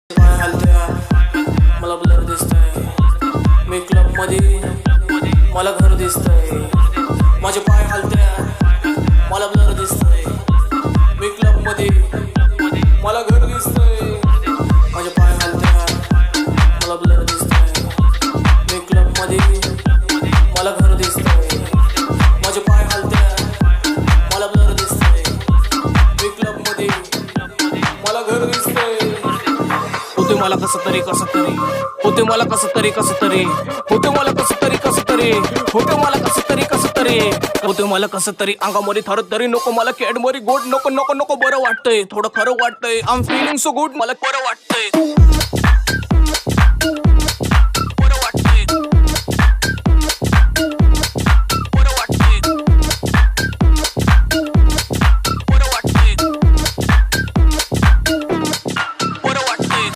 पाय हलत्या मला ब्लर दिसतंय, मी क्लब मध्ये मला घर दिसतंय. माझे पाय हलत्या मला ब्लर दिसतंय, मी क्लब मध्ये मला घर दिसतंय. माझे पाय हलत्या मला ब्लर दिसतंय, मी क्लब मध्ये मला घर दिसतंय. माझे पाय हलत्या मला ब्लर दिसतंय, मी क्लब मध्ये मला घर दिसतंय. होते मला कसं तरी होते मला कसं तरी होते मला कसं तरी होते मला कसं तरी होते मला कसं तरी अंगामध्ये थर तरी नको मला कॅडबरी गोड नको नको नको बरं वाटतंय, थोडं खरं वाटतंय. I am feeling so good, मला बरं वाटतंय.